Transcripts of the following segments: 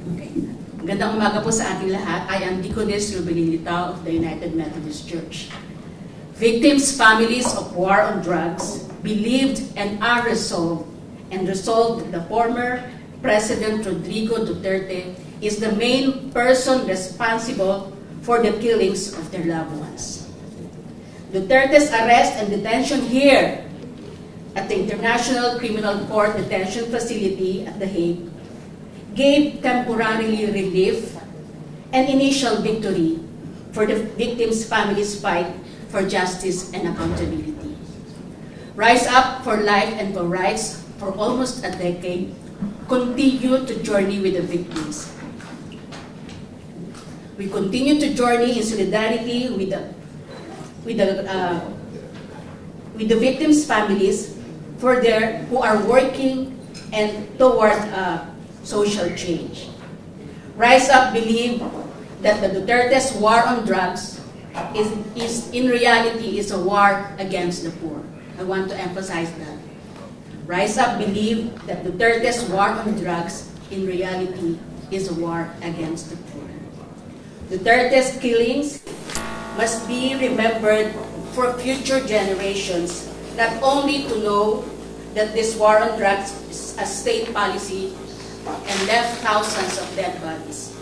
Okay. Magandang umaga po sa ating lahat. I am Deaconess Rubilin Litao of the United Methodist Church. Victims' families of war on drugs believed and are resolved that the former President Rodrigo Duterte is the main person responsible for the killings of their loved ones. Duterte's arrest and detention here at the International Criminal Court Detention Facility at The Hague gave temporarily relief and initial victory for the victims' families' fight for justice and accountability. Rise Up for Life and for Rights for almost a decade continue to journey with the victims. We continue to journey in solidarity with the victims' families who are working and toward social change. Rise Up believe that the Duterte's war on drugs is in reality a war against the poor. I want to emphasize that. Rise Up believe that Duterte's war on drugs in reality is a war against the poor. Duterte's killings must be remembered for future generations, not only to know that this war on drugs is a state policy and left thousands of dead bodies,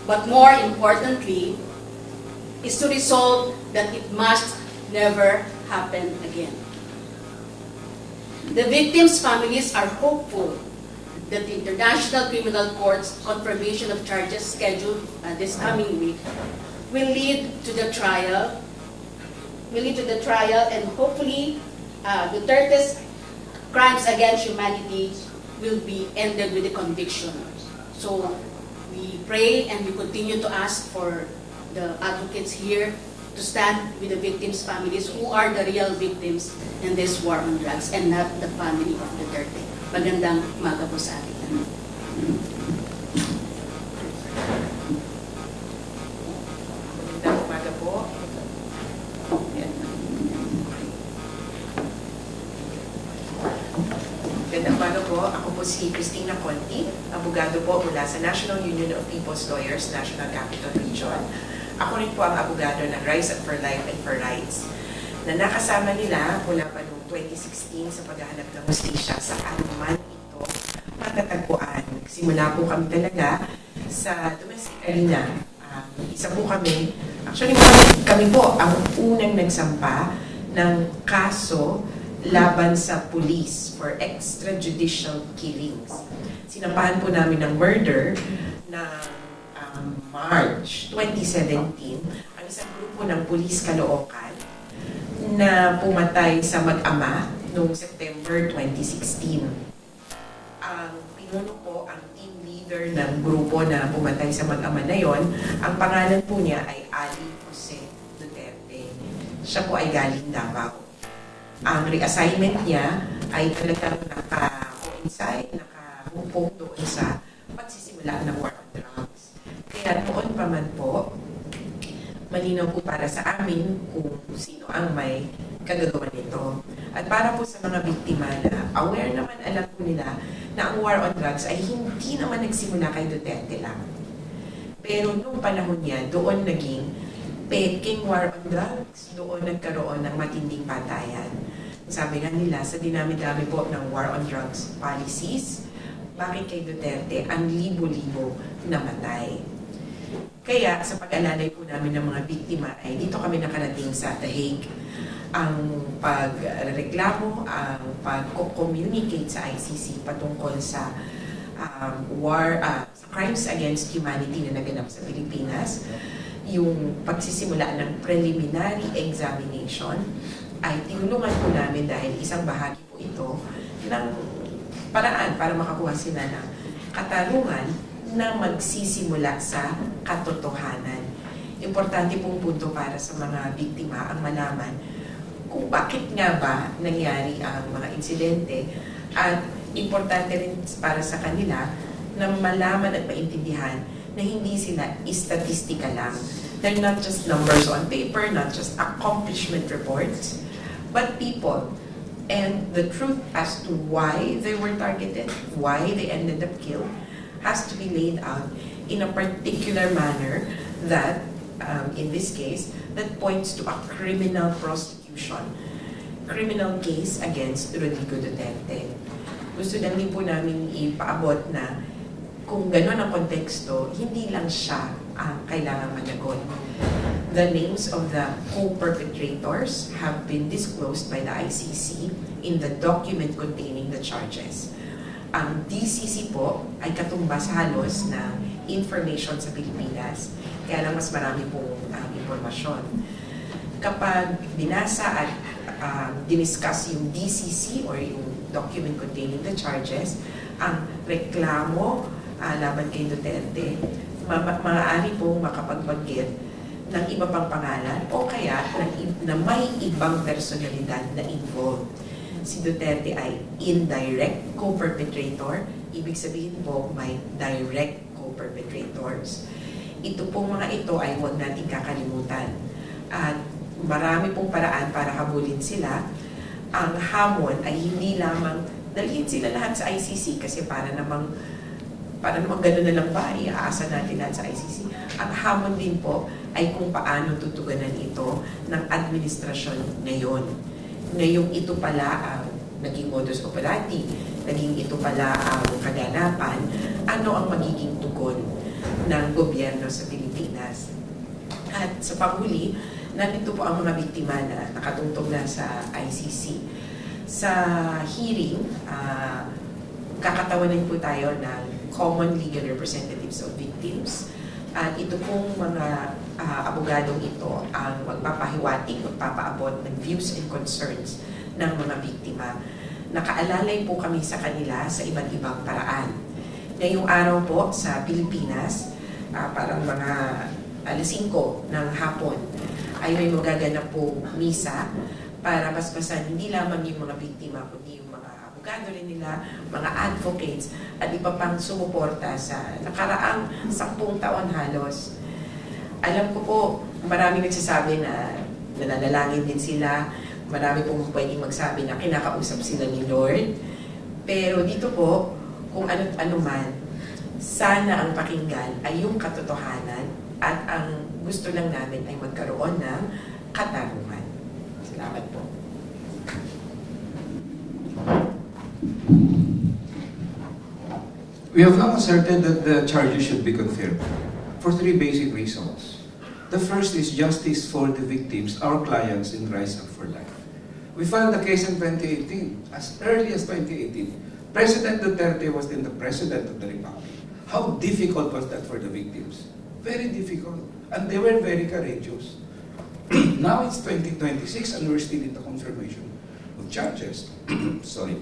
but more importantly, is to resolve that it must never happen again. The victims' families are hopeful that the International Criminal Court's confirmation of charges scheduled this coming week will lead to the trial, and hopefully Duterte's crimes against humanity will be ended with a conviction. So we pray and we continue to ask for the advocates here to stand with the victims' families who are the real victims in this war on drugs and not the family of Duterte. Magandang umaga po sa atin. Magandang umaga po. Magandang umaga po. Ako po si Cristina Conti, abogado po mula sa National Union of People's Lawyers, National Capital Region. Ako rin po ang abogado ng Rise Up for Life and for Rights na nakasama nila mula pa noong 2016 sa paghahanap ng hustisya sa anuman ito matatagpuan. Simula po kami talaga sa domestic arena. Isa po kami, actually kami po ang unang nagsampa ng kaso laban sa police for extrajudicial killings. Sinampahan po namin ng murder na March 2017, ang isang grupo ng Pulis Caloocan na pumatay sa mag-ama noong September 2016. Ang pinuno po, ang team leader ng grupo na pumatay sa mag-ama na yon, ang pangalan po niya ay Ali Jose Duterte. Siya po ay galing Davao. Ang reassignment niya ay talagang naka-coincide, naka-hupong doon sa pagsisimula ng war on drugs. Kaya noon pa man po, malinaw po para sa amin kung sino ang may kagagawa nito. At para po sa mga biktima na aware naman, alam po nila na ang war on drugs ay hindi naman nagsimula kay Duterte lang. Pero noong panahon niya, doon naging peking war on drugs, doon nagkaroon ng matinding patayan. Sabi nga nila, sa dinami-dami po ng war on drugs policies, bakit kay Duterte ang libo-libo namatay? Kaya sa pag-alalay po namin ng mga biktima ay dito kami nakarating sa The Hague. Ang pagreklamo, ang pag-communicate sa ICC patungkol sa sa crimes against humanity na naganap sa Pilipinas, yung pagsisimula ng preliminary examination ay tinulungan po namin dahil isang bahagi po ito ng paraan para makakuha sila ng katarungan na magsisimula sa katotohanan. Importante pong punto para sa mga biktima ang malaman kung bakit nga ba nangyari ang mga insidente at importante rin para sa kanila na malaman at maintindihan na hindi sila statistika lang. They're not just numbers on paper, not just accomplishment reports, but people. And the truth as to why they were targeted, why they ended up killed, has to be laid out in a particular manner that, in this case, that points to a criminal prosecution, criminal case against Rodrigo Duterte. Gusto lang din po namin ipaabot na kung gano'n ang konteksto, hindi lang siya ang kailangan managot. The names of the co-perpetrators have been disclosed by the ICC in the document containing the charges. Ang DCC po ay katumbas halos ng information sa Pilipinas, kaya lang mas marami pong impormasyon. Kapag binasa at diniscuss yung DCC or yung document containing the charges, ang reklamo laban kay Duterte, maaari pong makapagbanggit ng iba pang pangalan o kaya na may ibang personalidad na involved. Si Duterte ay indirect co-perpetrator, ibig sabihin po may direct co-perpetrators. Ito pong mga ito ay huwag natin kakalimutan. At marami pong paraan para habulin sila. Ang hamon ay hindi lamang dalhin sila lahat sa ICC kasi para namang gano'n na lang ba, iaasa natin lahat sa ICC. Ang hamon din po ay kung paano tutuganan ito ng administrasyon ngayon. Ngayong ito pala ang naging modus operandi, naging ito pala ang kaganapan, ano ang magiging tugon ng gobyerno sa Pilipinas. At sa panghuli, nandito po ang mga biktima na nakatungtong na sa ICC. Sa hearing, kakatawanan po tayo ng common legal representatives of victims. At ito pong mga abogadong ito ang magpapahiwatig, magpapaabot ng views and concerns ng mga biktima. Nakaalalay po kami sa kanila sa iba't ibang paraan. Ngayong araw po sa Pilipinas, parang mga alas 5 ng hapon, ay may magaganap po misa para paspasan hindi lamang yung mga biktima, kundi yung mga abogado rin nila, mga advocates, at iba pang sumuporta sa nakaraang 10 taon halos. Alam ko po, maraming nagsasabi na nananalangin din sila, marami pong pwedeng magsabi na kinakausap sila ni Lord. Pero dito po, kung ano man, sana ang pakinggan ay yung katotohanan at ang gusto lang namin ay magkaroon ng katarungan. Salamat po. We have long asserted that the charges should be confirmed for 3 basic reasons. The first is justice for the victims, our clients in Rise Up for Life. We filed the case in 2018. As early as 2018, President Duterte was then the President of the Republic. How difficult was that for the victims? Very difficult. And they were very courageous. Now it's 2026 and we're still in the confirmation of charges. Sorry.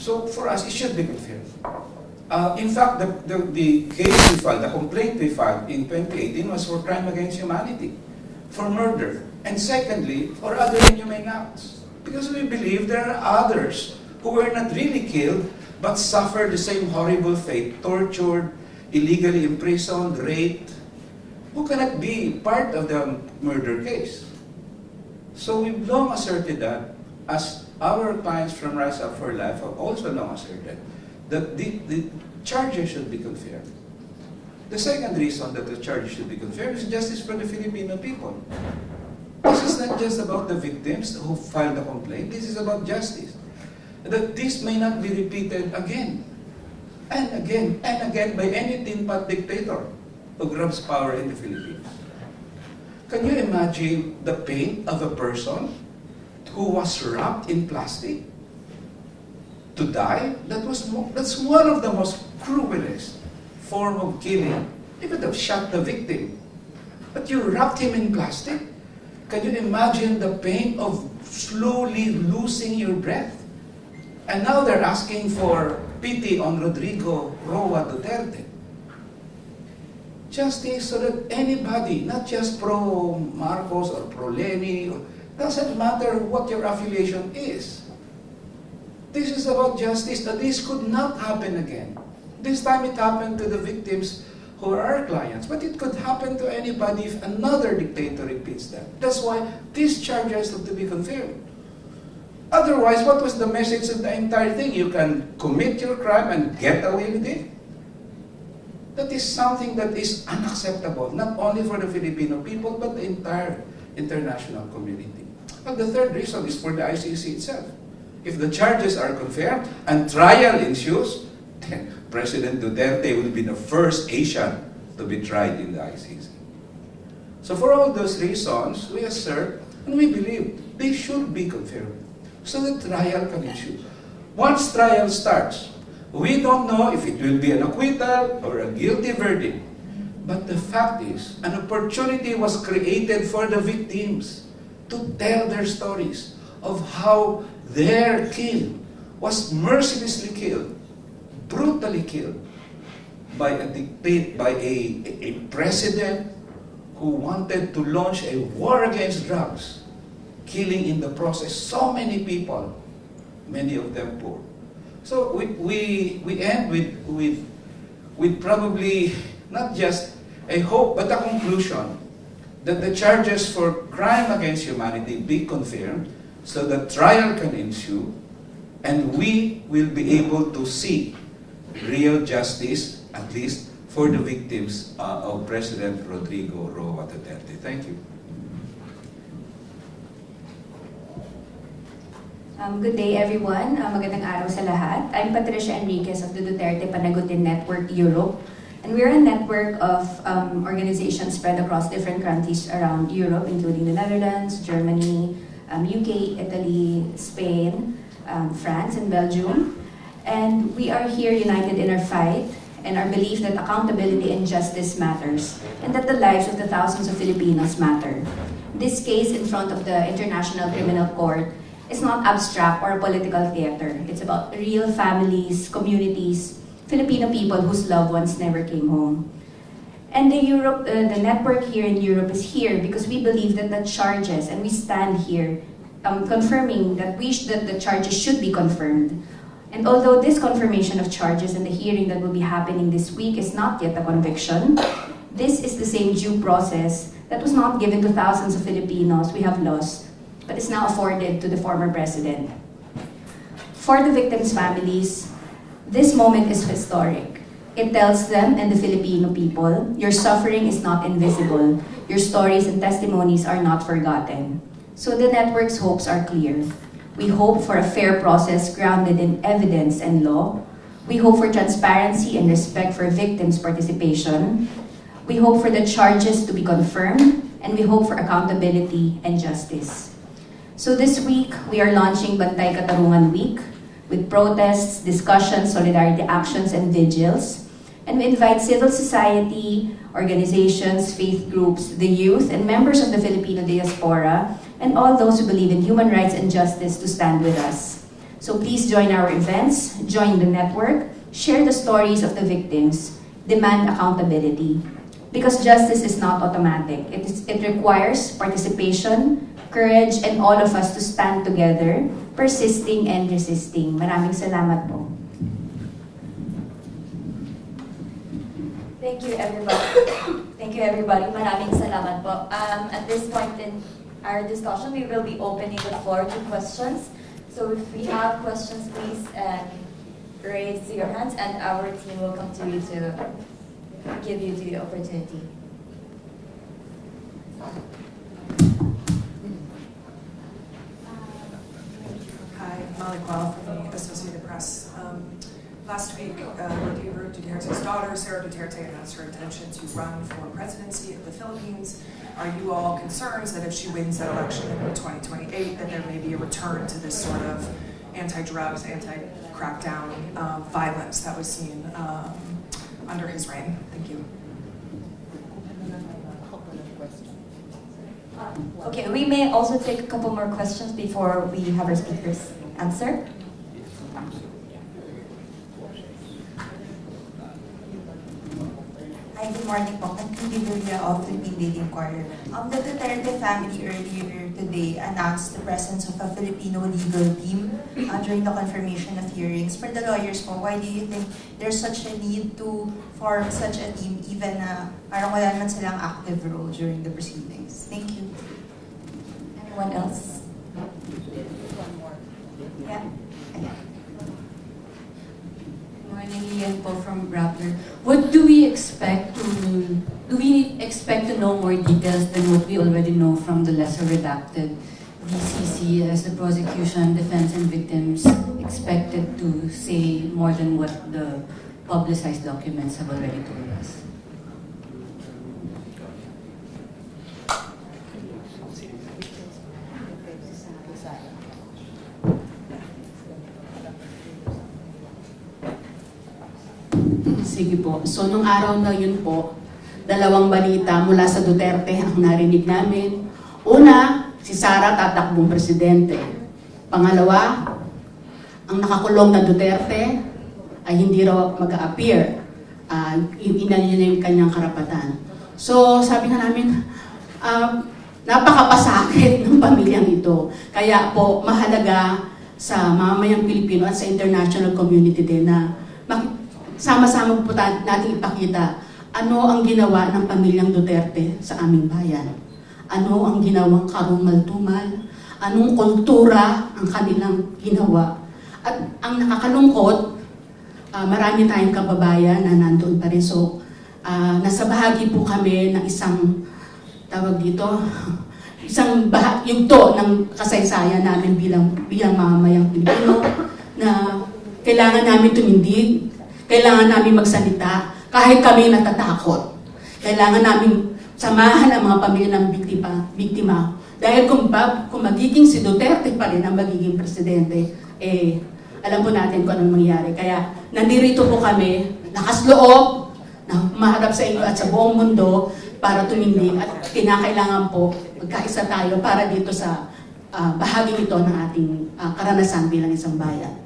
So for us, it should be confirmed. In fact, the case we filed, the complaint we filed in 2018 was for crime against humanity, for murder. And secondly, for other inhumane acts. Because we believe there are others who were not really killed, but suffered the same horrible fate, tortured, illegally imprisoned, raped, who cannot be part of the murder case. So we've long asserted that, as our clients from Rise Up for Life have also long asserted, that the charges should be confirmed. The second reason that the charges should be confirmed is justice for the Filipino people. This is not just about the victims who filed the complaint, this is about justice. That this may not be repeated again, and again, and again by any tin pot dictator who grabs power in the Philippines. Can you imagine the pain of a person who was wrapped in plastic to die? That's one of the most cruelest form of killing. You could have shot the victim, but you wrapped him in plastic. Can you imagine the pain of slowly losing your breath? And now they're asking for pity on Rodrigo Roa Duterte. Justice so that anybody, not just pro Marcos or pro Leni, doesn't matter what your affiliation is. This is about justice, that this could not happen again. This time it happened to the victims who are our clients, but it could happen to anybody if another dictator repeats that. That's why these charges have to be confirmed. Otherwise, what was the message of the entire thing? You can commit your crime and get away with it. That is something that is unacceptable, not only for the Filipino people, but the entire international community. But the third reason is for the ICC itself. If the charges are confirmed and trial ensues, then President Duterte will be the first Asian to be tried in the ICC. So for all those reasons, we assert and we believe they should be confirmed so that trial can ensue. Once trial starts, we don't know if it will be an acquittal or a guilty verdict. But the fact is, an opportunity was created for the victims to tell their stories of how their king was mercilessly killed, brutally killed, by a president who wanted to launch a war against drugs, killing in the process so many people, many of them poor. So we end with probably not just a hope, but a conclusion that the charges for crime against humanity be confirmed so that trial can ensue and we will be able to see real justice, at least for the victims of President Rodrigo Roa Duterte. Thank you. Good day, everyone. Magandang araw sa lahat. I'm Patricia Enriquez of the Duterte Panagutin Network Europe. And we're a network of organizations spread across different countries around Europe, including the Netherlands, Germany, UK, Italy, Spain, France, and Belgium. And we are here united in our fight and our belief that accountability and justice matters, and that the lives of the thousands of Filipinos matter. This case in front of the International Criminal Court is not abstract or a political theater. It's about real families, communities, Filipino people whose loved ones never came home. And the network here in Europe is here because we believe that the charges, and we stand here confirming that the charges should be confirmed. And although this confirmation of charges and the hearing that will be happening this week is not yet a conviction, this is the same due process that was not given to thousands of Filipinos we have lost, but is now afforded to the former president. For the victims' families, this moment is historic. It tells them and the Filipino people, your suffering is not invisible. Your stories and testimonies are not forgotten. So the network's hopes are clear. We hope for a fair process grounded in evidence and law. We hope for transparency and respect for victims' participation. We hope for the charges to be confirmed, and we hope for accountability and justice. So this week, we are launching Bantay Katarungan Week with protests, discussions, solidarity actions, and vigils. And we invite civil society, organizations, faith groups, the youth, and members of the Filipino diaspora, and all those who believe in human rights and justice to stand with us. So please join our events, join the network, share the stories of the victims, demand accountability. Because justice is not automatic. It requires participation, courage, and all of us to stand together, persisting and resisting. Maraming salamat po. Thank you, everybody. Thank you, everybody. Maraming salamat po. At this point in our discussion, we will be opening the floor to questions. So if we have questions, please raise your hands, and our team will come to you to give you the opportunity. Hi, Molly Quell from the Associated Press. Last week, Rodrigo Duterte's daughter, Sara Duterte, announced her intention to run for presidency of the Philippines. Are you all concerned that if she wins that election in 2028, that there may be a return to this sort of anti-drugs, anti-crackdown violence that was seen under his reign? Thank you. Okay, we may also take a couple more questions before we have our speakers answer. Hi, good morning po. I'm Julia of the Philippine Daily Inquirer. The Duterte family earlier today announced the presence of a Filipino legal team during the confirmation of hearings. For the lawyers po, why do you think there's such a need to form such a team even parang wala naman silang active role during the proceedings? Thank you. Anyone else? Yeah. Morning, Ian po from Rappler. What do we expect to know more details than what we already know from the lesser redacted DCC, as the prosecution, defense, and victims expected to say more than what the publicized documents have already told us? Sige po. So, nung araw na yun po, dalawang balita mula sa Duterte ang narinig namin. Una, si Sara tatakbong presidente. Pangalawa, ang nakakulong na Duterte ay hindi raw mag-a-appear. Inalin niya yung kanyang karapatan. So, sabi nga namin, napakapasakit ng pamilyang ito. Kaya po, mahalaga sa mamamayang Pilipino at sa international community din na sama-sama po natin ipakita ano ang ginawa ng pamilyang Duterte sa aming bayan. Ano ang ginawang karumal-tumal, anong kultura ang kanilang ginawa. At ang nakakalungkot, marami tayong kababayan na nandoon pa rin. So, nasa bahagi po kami ng isang, tawag dito, isang yugto ng kasaysayan namin bilang mamamayang Pilipino na kailangan namin tumindig. Kailangan namin magsalita kahit kami natatakot. Kailangan namin samahan ang mga pamilya ng biktima. Dahil kung magiging si Duterte pa rin ang magiging presidente, alam po natin kung anong mangyari. Kaya nandirito po kami, lakas loob, na maharap sa inyo at sa buong mundo para tumindig at kinakailangan po magkaisa tayo para dito sa bahagi ito ng ating karanasan bilang isang bayan.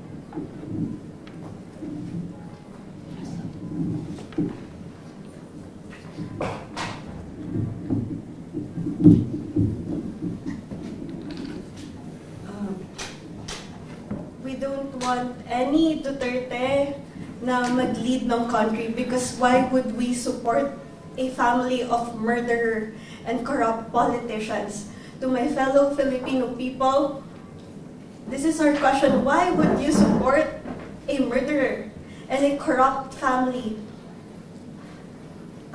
We don't want any Duterte na mag-lead ng country because why would we support a family of murderer and corrupt politicians? To my fellow Filipino people, this is our question. Why would you support a murderer and a corrupt family?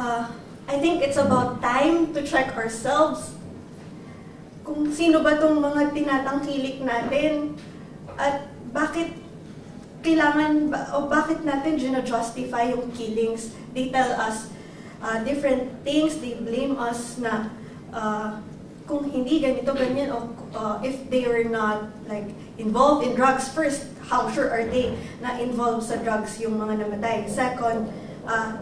I think it's about time to check ourselves kung sino ba tong mga tinatangkilik natin at bakit kailangan o bakit natin gina-justify yung killings. They tell us different things, they blame us na kung hindi ganito ganyan o if they were not like involved in drugs. First, how sure are they na involved sa drugs yung mga namatay? Second,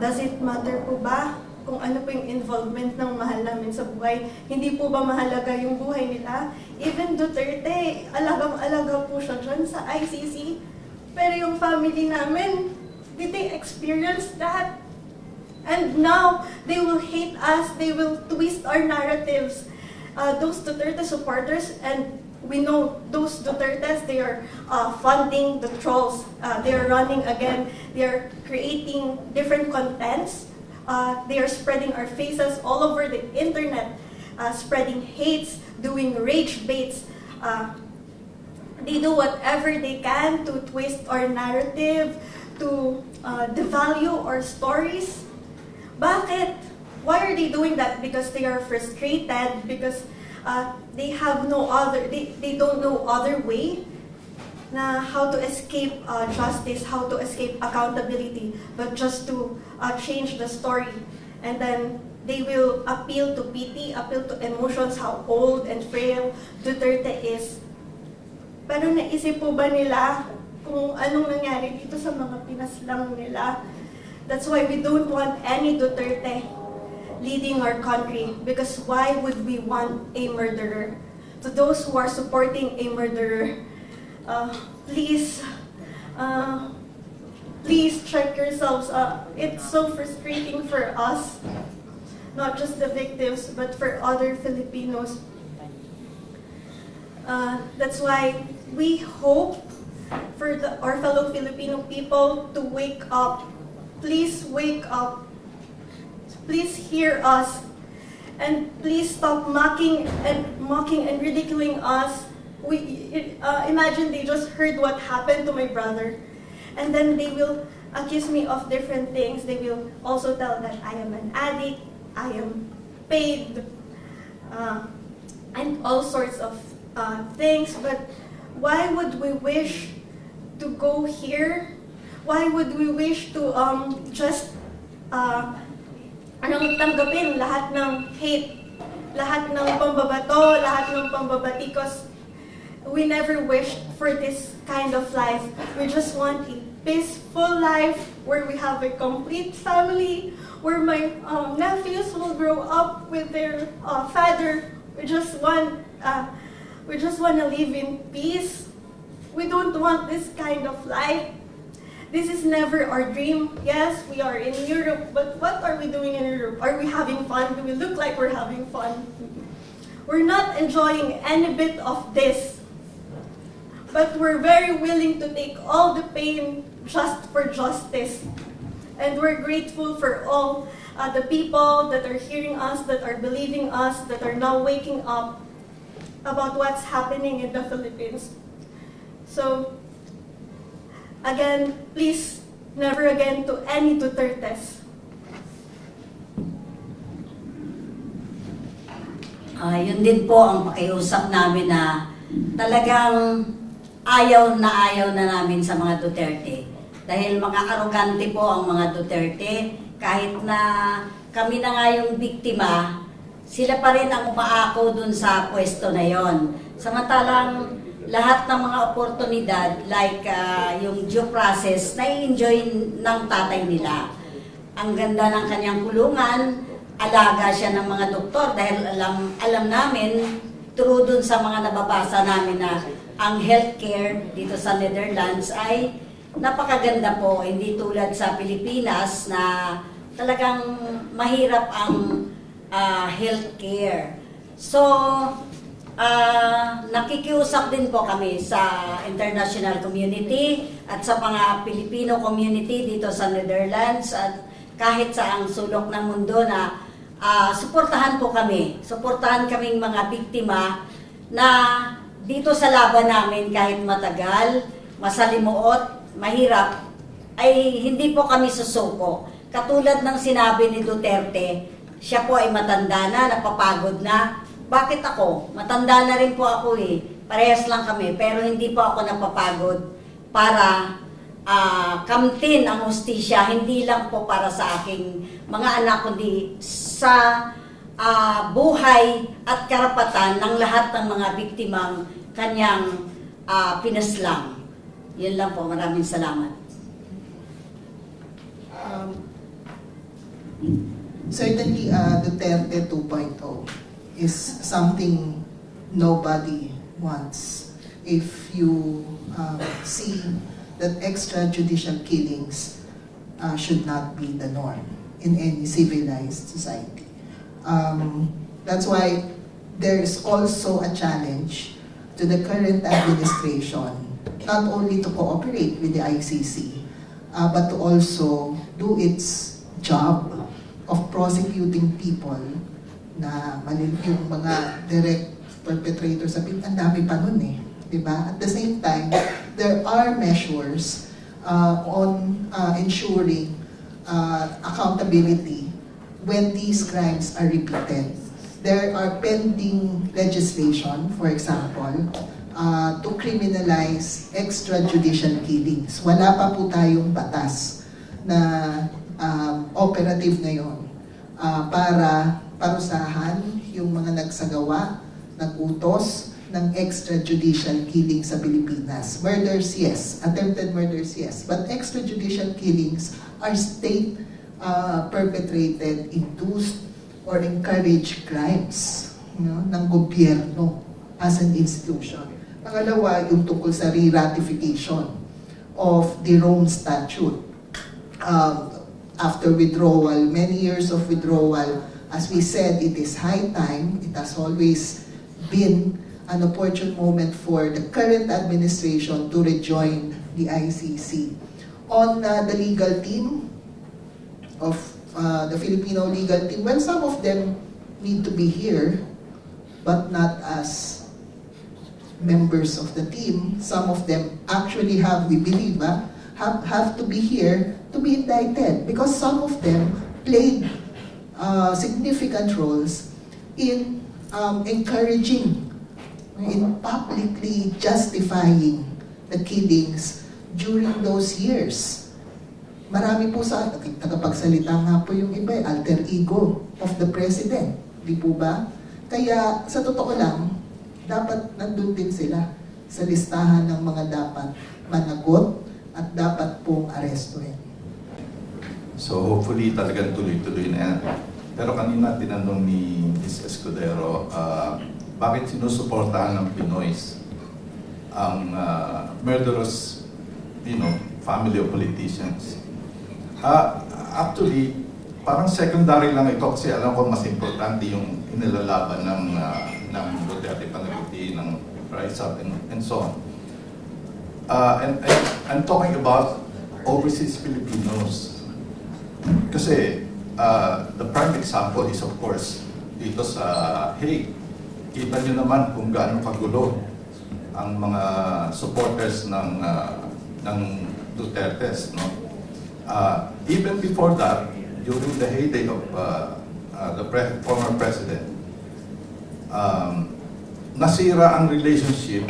does it matter po ba kung ano po yung involvement ng mahal namin sa buhay? Hindi po ba mahalaga yung buhay nila? Even Duterte, alagang-alaga po siya dyan sa ICC. Pero yung family namin, did they experience that? And now, they will hate us, they will twist our narratives. Those Duterte supporters, and we know those Dutertes, they are funding the trolls. They are running again, they are creating different contents. They are spreading our faces all over the internet, spreading hates, doing rage baits. They do whatever they can to twist our narrative, to devalue our stories. Bakit? Why are they doing that? Because they are frustrated, because they have no other, they don't know other way na how to escape justice, how to escape accountability, but just to change the story. And then they will appeal to pity, appeal to emotions, how old and frail Duterte is. Pero naisip po ba nila kung anong nangyari dito sa mga pinaslang nila? That's why we don't want any Duterte leading our country, because why would we want a murderer? To those who are supporting a murderer, please check yourselves. It's so frustrating for us, not just the victims, but for other Filipinos. That's why we hope for our fellow Filipino people to wake up. Please wake up. Please hear us. And please stop mocking and ridiculing us. Imagine they just heard what happened to my brother, and then they will accuse me of different things. They will also tell that I am an addict, I am paid, and all sorts of things. But why would we wish to go here? Why would we wish to just tanggapin lahat ng hate, lahat ng pambabato, lahat ng pambabati? Because we never wished for this kind of life. We just want a peaceful life where we have a complete family, where my nephews will grow up with their father. We just want to live in peace. We don't want this kind of life. This is never our dream. Yes, we are in Europe, but what are we doing in Europe? Are we having fun? Do we look like we're having fun? We're not enjoying any bit of this. But we're very willing to take all the pain just for justice. And we're grateful for all the people that are hearing us, that are believing us, that are now waking up about what's happening in the Philippines. So, again, please, never again to any Dutertes. Yun din po ang pakiusap namin na talagang ayaw na namin sa mga Duterte. Dahil mga arogante po ang mga Duterte, kahit na kami na nga yung biktima, sila pa rin ang umaako dun sa pwesto na yon. Samantalang lahat ng mga oportunidad, like yung due process, nai-enjoy ng tatay nila. Ang ganda ng kanyang kulungan, alaga siya ng mga doktor dahil alam namin, true dun sa mga nababasa namin na ang healthcare dito sa Netherlands ay napakaganda po. Hindi tulad sa Pilipinas na talagang mahirap ang healthcare. So, nakikiusap din po kami sa international community at sa mga Filipino community dito sa Netherlands at kahit sa ang sulok ng mundo na suportahan po kami. Suportahan kaming mga biktima na dito sa laban namin kahit matagal, masalimuot, mahirap, ay hindi po kami susuko. Katulad ng sinabi ni Duterte, siya po ay matanda na, napapagod na. Bakit ako? Matanda na rin po ako eh. Parehas lang kami, pero hindi po ako napapagod para kamtin ang hustisya, hindi lang po para sa aking mga anak, kundi sa buhay at karapatan ng lahat ng mga biktimang kanyang pinaslang. Yun lang po. Maraming salamat. Certainly, Duterte 2.0 is something nobody wants. If you see that extrajudicial killings should not be the norm in any civilized society. That's why there is also a challenge to the current administration, not only to cooperate with the ICC, but to also do its job of prosecuting people na yung mga direct perpetrators. Ang dami pa nun eh. Diba? At the same time, there are measures on ensuring accountability when these crimes are repeated. There are pending legislation, for example, to criminalize extrajudicial killings. Wala pa po tayong batas na operative ngayon para parusahan yung mga nagsagawa, nag-utos ng extrajudicial killing sa Pilipinas. Murders, yes. Attempted murders, yes. But extrajudicial killings are state perpetrated, induced, or encouraged crimes ng gobyerno as an institution. Pangalawa, yung tungkol sa re-ratification of the Rome Statute. After withdrawal, many years of withdrawal, as we said, it is high time. It has always been an opportune moment for the current administration to rejoin the ICC. On the legal team of the Filipino legal team, well, some of them need to be here, but not as members of the team. Some of them actually have, we believe, have to be here to be indicted because some of them played significant roles in encouraging, in publicly justifying the killings during those years. Marami po sa tagapagsalita nga po yung iba, alter ego of the president, di po ba? Kaya sa totoo lang, dapat nandun din sila sa listahan ng mga dapat managot at dapat pong arestuhin. So hopefully talagang tuloy-tuloy na yan. Pero kanina tinanong ni Ms. Escudero, bakit sinusuportahan ng Pinoys ang murderous, family of politicians? Actually, parang secondary lang ito kasi alam ko mas importante yung inilalaban ng Duterte Panaguti, ng Rise Up and so on. And I'm talking about overseas Filipinos. Kasi the prime example is of course dito sa Hague. Kita nyo naman kung gaano kagulo ang mga supporters ng Dutertes, no? Even before that, during the heyday of the former president, nasira ang relationship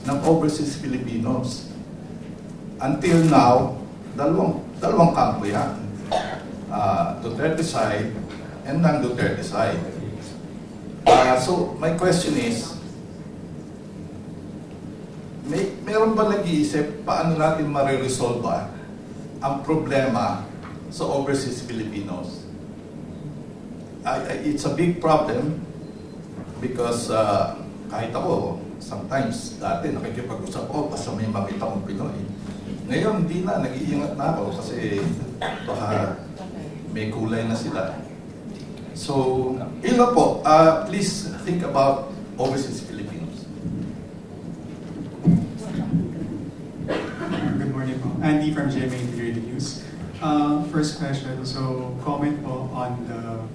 ng overseas Filipinos. Until now, dalawang kampo yan. Duterte side and non-Duterte side. So, my question is, meron ba nag-iisip paano natin mariresolve ang problema sa overseas Filipinos? It's a big problem because kahit ako, sometimes dati nakikipag-usap ako basta may makita kong Pinoy. Ngayon, hindi na. Nag-iingat na ako kasi baka may kulay na sila. So, ilo po, please think about overseas Filipinos. Good morning po. Andy from GMA Integrated News. First question, so comment po on the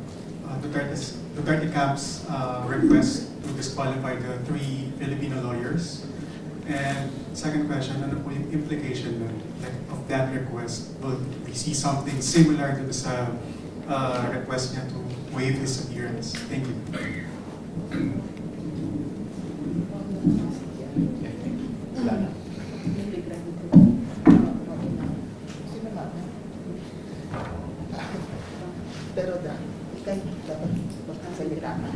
Duterte camp's request to disqualify the 3 Filipino lawyers. And second question, ano po yung implication of that request? Will we see something similar to this request niya to waive his appearance? Thank you. Pero ikay dapat magsalita ka.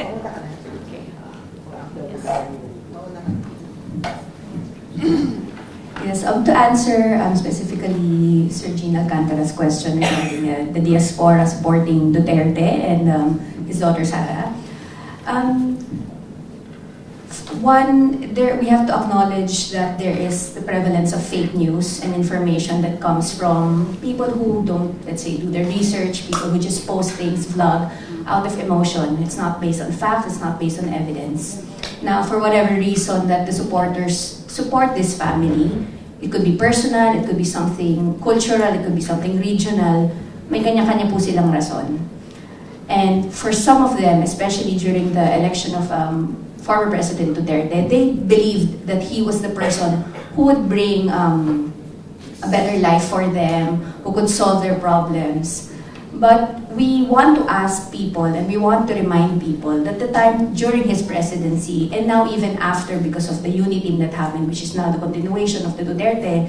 Mauna ka na. Mauna ka. Yes, to answer specifically Sir Gene Alcantara's question regarding the diaspora supporting Duterte and his daughter Sara. We have to acknowledge that there is the prevalence of fake news and information that comes from people who don't, let's say, do their research, people who just post things, vlog, out of emotion. It's not based on facts, it's not based on evidence. Now, for whatever reason that the supporters support this family, it could be personal, it could be something cultural, it could be something regional, may kanya-kanya po silang rason. And for some of them, especially during the election of former President Duterte, they believed that he was the person who would bring a better life for them, who could solve their problems. But we want to ask people and we want to remind people that the time during his presidency and now even after, because of the unity that happened, which is now the continuation of the Duterte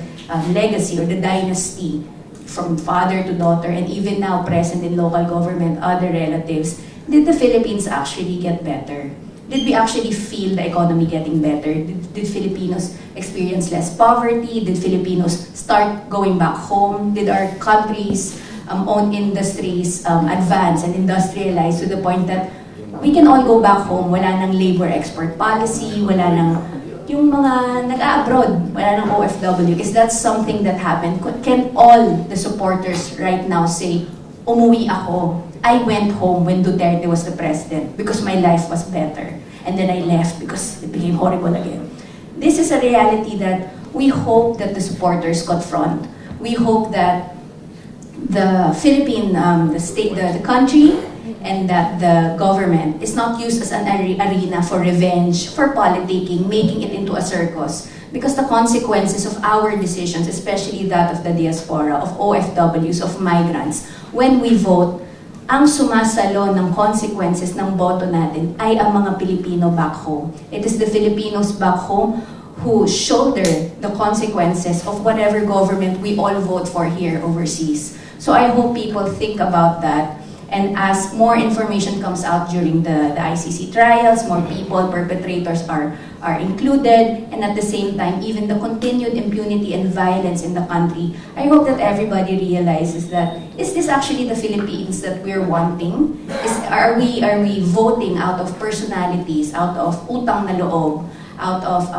legacy or the dynasty from father to daughter and even now present in local government, other relatives, did the Philippines actually get better? Did we actually feel the economy getting better? Did Filipinos experience less poverty? Did Filipinos start going back home? Did our country's own industries advance and industrialize to the point that we can all go back home? Wala nang labor export policy, wala nang yung mga nag-abroad, wala nang OFW. Is that something that happened? Can all the supporters right now say, umuwi ako, I went home when Duterte was the president because my life was better. And then I left because it became horrible again. This is a reality that we hope that the supporters confront. We hope that the Philippine, the state, the country, and that the government is not used as an arena for revenge, for politicking, making it into a circus, because the consequences of our decisions, especially that of the diaspora, of OFWs, of migrants, when we vote, ang sumasalo ng consequences ng boto natin ay ang mga Pilipino back home. It is the Filipinos back home who shoulder the consequences of whatever government we all vote for here overseas. So I hope people think about that. And as more information comes out during the ICC trials, more people, perpetrators are included, and at the same time, even the continued impunity and violence in the country, I hope that everybody realizes that, is this actually the Philippines that we're wanting? Are we voting out of personalities, out of utang na loob, out of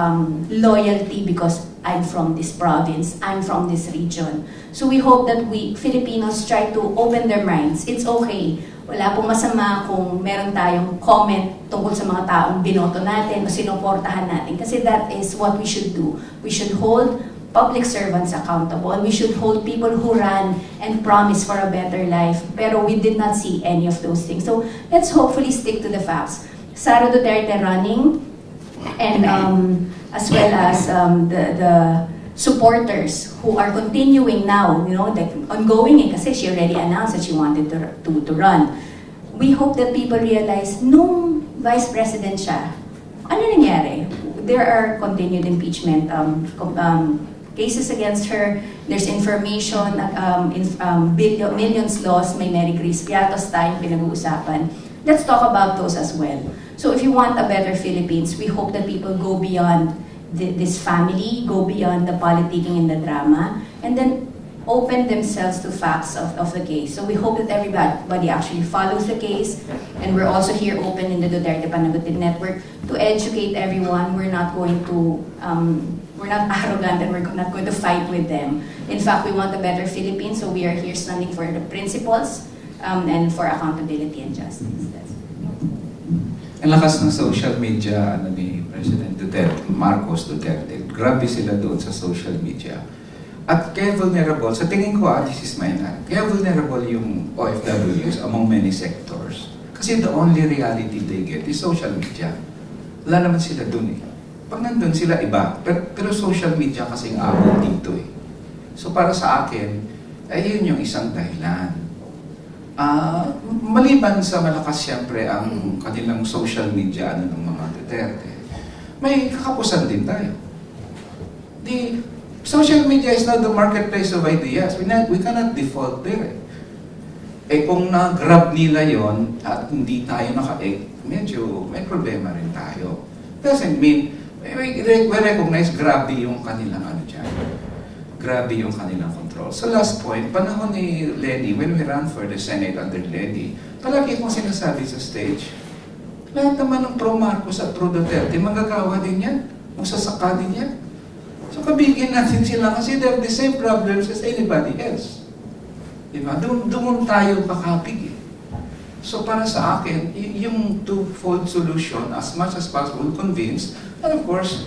loyalty because I'm from this province, I'm from this region. So we hope that we Filipinos try to open their minds. It's okay. Wala pong masama kung meron tayong comment tungkol sa mga taong binoto natin o sinuportahan natin. Kasi that is what we should do. We should hold public servants accountable. And we should hold people who ran and promise for a better life. Pero we did not see any of those things. So let's hopefully stick to the facts. Sara Duterte running, and as well as the supporters who are continuing now, like ongoing kasi she already announced that she wanted to run. We hope that people realize, nung vice president siya, ano nangyari? There are continued impeachment cases against her. There's information, millions lost, may Mary Grace Piatos tayong pinag-uusapan. Let's talk about those as well. So if you want a better Philippines, we hope that people go beyond this family, go beyond the politicking and the drama, and then open themselves to facts of the case. So we hope that everybody actually follows the case, and we're also here open in the Duterte Panagutin Network to educate everyone. We're not going to, we're not arrogant, and we're not going to fight with them. In fact, we want a better Philippines, so we are here standing for the principles and for accountability and justice. Ang lakas ng social media ni President Duterte, Marcos Duterte. Grabe sila doon sa social media. At kaya vulnerable, sa tingin ko, this is my line, kaya vulnerable yung OFWs among many sectors. Kasi the only reality they get is social media. Wala naman sila doon eh. Pag nandun sila, iba. Pero social media kasing abot dito eh. So para sa akin, yun yung isang dahilan. Maliban sa malakas siyempre ang kanilang social media ng mga Duterte, may kakapusan din tayo. The social media is not the marketplace of ideas. We cannot default there. Kung na-grab nila yon at hindi tayo medyo may problema rin tayo. Doesn't mean, we recognize grabe yung kanilang grabe yung kanilang control. So last point, panahon ni Lenny, when we ran for the Senate under Lenny, palagi kong sinasabi sa stage, lahat naman ng pro-Marcos at pro-Duterte, manggagawa din yan, magsasaka din yan. So kabigin natin sila kasi they have the same problems as anybody else. Diba? Doon tayo kakapig eh. So para sa akin, yung two-fold solution, as much as possible, convince, and of course,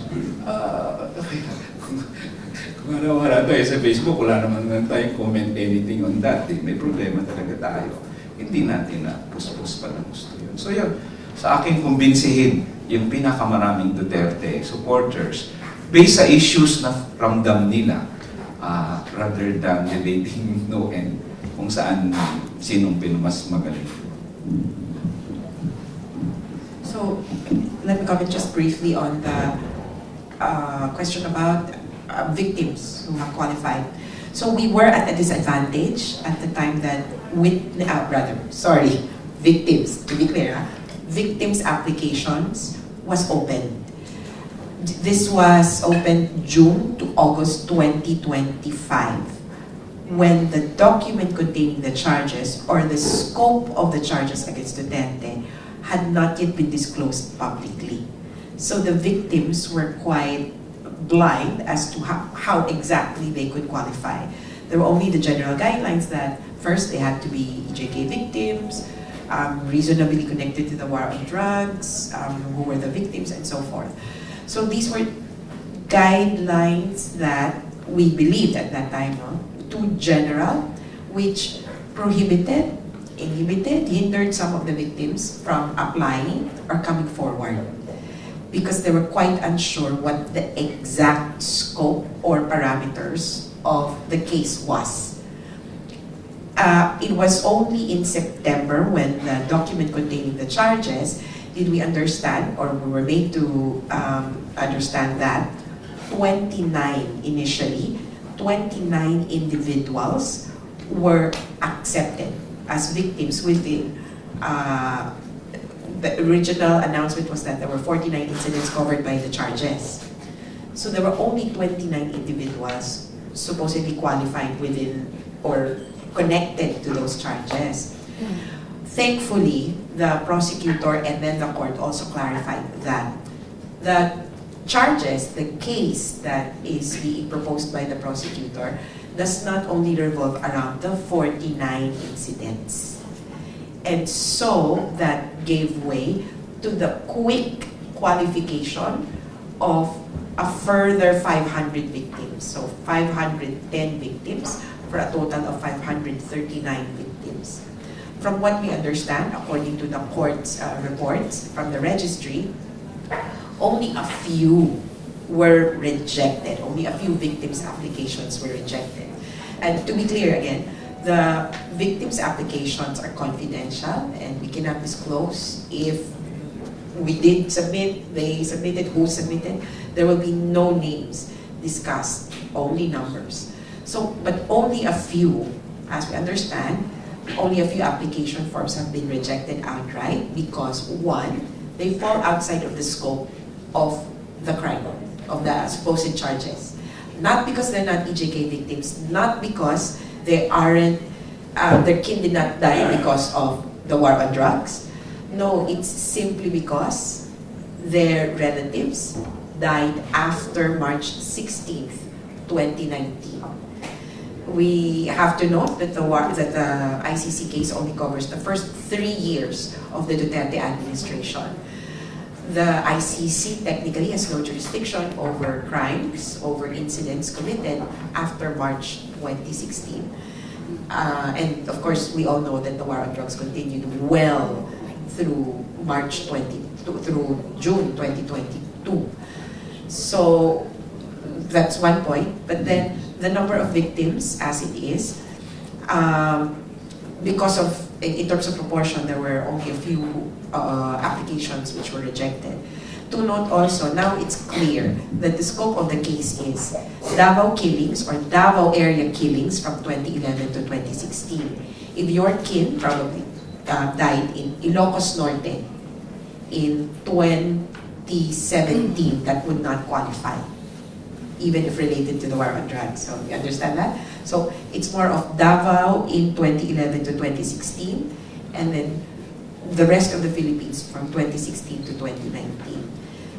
kung wala tayo sa Facebook, wala naman tayong comment anything on that. May problema talaga tayo. Hindi natin na puspos pa ng gusto yun. So yun, sa akin kumbinsihin yung pinakamaraming Duterte supporters based sa issues na ramdam nila rather than debating no end kung saan sinong mas magaling. So, let me comment just briefly on the question about victims who have qualified. So we were at a disadvantage at the time that victims, to be clear, victims applications was open. This was opened June to August 2025, when the document containing the charges or the scope of the charges against Duterte had not yet been disclosed publicly. So the victims were quite blind as to how exactly they could qualify. There were only the general guidelines that first they had to be EJK victims, reasonably connected to the war on drugs, who were the victims, and so forth. So these were guidelines that we believed at that time too general, which prohibited, inhibited, hindered some of the victims from applying or coming forward. because they were quite unsure what the exact scope or parameters of the case was. It was only in September when the document containing the charges did we understand, or we were made to understand that 29 initially, 29 individuals were accepted as victims within the original announcement was that there were 49 incidents covered by the charges. So there were only 29 individuals supposedly qualified within or connected to those charges. Thankfully, the prosecutor and then the court also clarified that the charges, the case that is being proposed by the prosecutor does not only revolve around the 49 incidents. And so that gave way to the quick qualification of a further 500 victims. So 510 victims for a total of 539 victims. From what we understand, according to the court's reports from the registry, only a few were rejected. Only a few victims' applications were rejected. And to be clear again, the victims' applications are confidential and we cannot disclose if we did submit, they submitted, who submitted. There will be no names discussed, only numbers. So, but only a few, as we understand, only a few application forms have been rejected outright because, one, they fall outside of the scope of the crime, of the supposed charges. Not because they're not EJK victims, not because they aren't, their kin did not die because of the war on drugs. No, it's simply because their relatives died after March 16th, 2019. We have to note that the ICC case only covers the first 3 years of the Duterte administration. The ICC technically has no jurisdiction over crimes, over incidents committed after March 2016. And of course, we all know that the war on drugs continued well through through June 2022. So that's one point. But then the number of victims as it is, because of, in terms of proportion, there were only a few applications which were rejected. To note also, now it's clear that the scope of the case is Davao killings or Davao area killings from 2011 to 2016. If your kin probably died in Ilocos Norte in 2017, that would not qualify, even if related to the war on drugs. So you understand that? So it's more of Davao in 2011 to 2016, and then the rest of the Philippines from 2016 to 2019.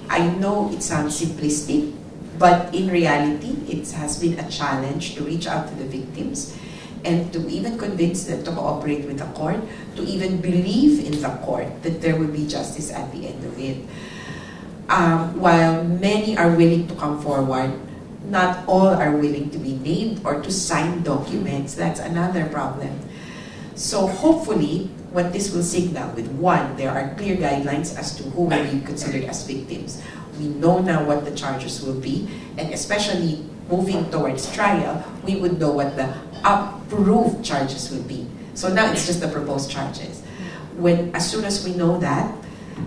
I know it sounds simplistic, but in reality, it has been a challenge to reach out to the victims and to even convince them to cooperate with the court, to even believe in the court that there will be justice at the end of it. While many are willing to come forward, not all are willing to be named or to sign documents. That's another problem. So hopefully, what this will signal with, one, there are clear guidelines as to who will be considered as victims. We know now what the charges will be, and especially moving towards trial, we would know what the approved charges will be. So now it's just the proposed charges. As soon as we know that,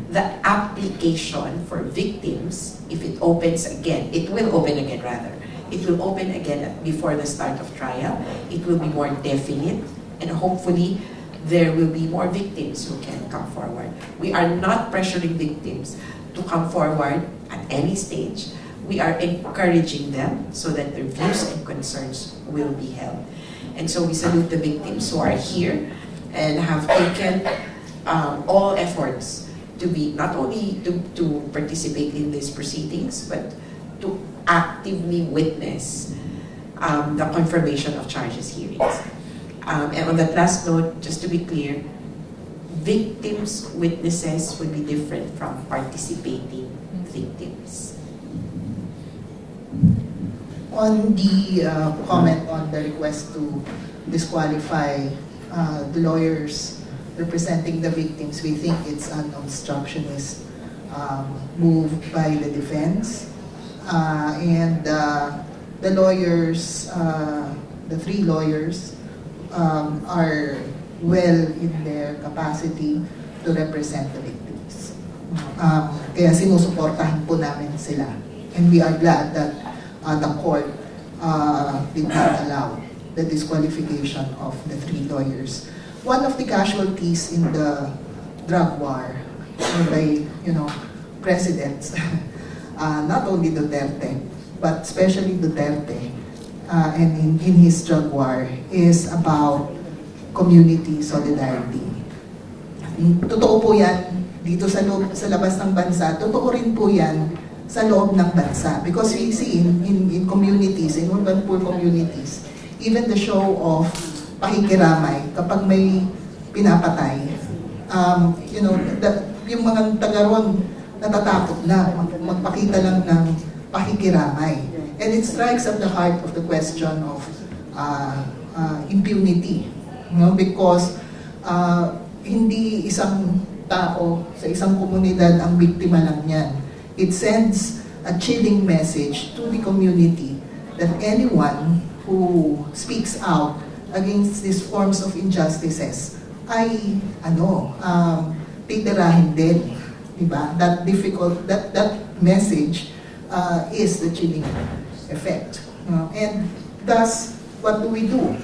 the application for victims, if it opens again, it will open again rather. It will open again before the start of trial. It will be more definite, and hopefully there will be more victims who can come forward. We are not pressuring victims to come forward at any stage. We are encouraging them so that their views and concerns will be held. And so we salute the victims who are here and have taken all efforts to be, not only to participate in these proceedings, but to actively witness the confirmation of charges hearings. And on that last note, just to be clear, victims' witnesses would be different from participating victims. On the comment on the request to disqualify the lawyers representing the victims, we think it's an obstructionist moved by the defense. And the lawyers, the three lawyers, are well in their capacity to represent the victims. Kaya sinusuportahan po namin sila. And we are glad that the court did not allow the disqualification of the three lawyers. One of the casualties in the drug war by, presidents, not only Duterte, but especially Duterte, and in his drug war, is about community solidarity. Totoo po yan dito sa labas ng bansa, totoo rin po yan sa loob ng bansa. Because we see in communities, in urban poor communities, even the show of pakikiramay, kapag may pinapatay, yung mga taga-roon natatakot na magpakita lang ng pakikiramay. And it strikes at the heart of the question of impunity. Because hindi isang tao sa isang komunidad ang biktima lang yan. It sends a chilling message to the community that anyone who speaks out against these forms of injustices ay titirahin din. Diba? That message is the chilling effect. And thus, what do we do?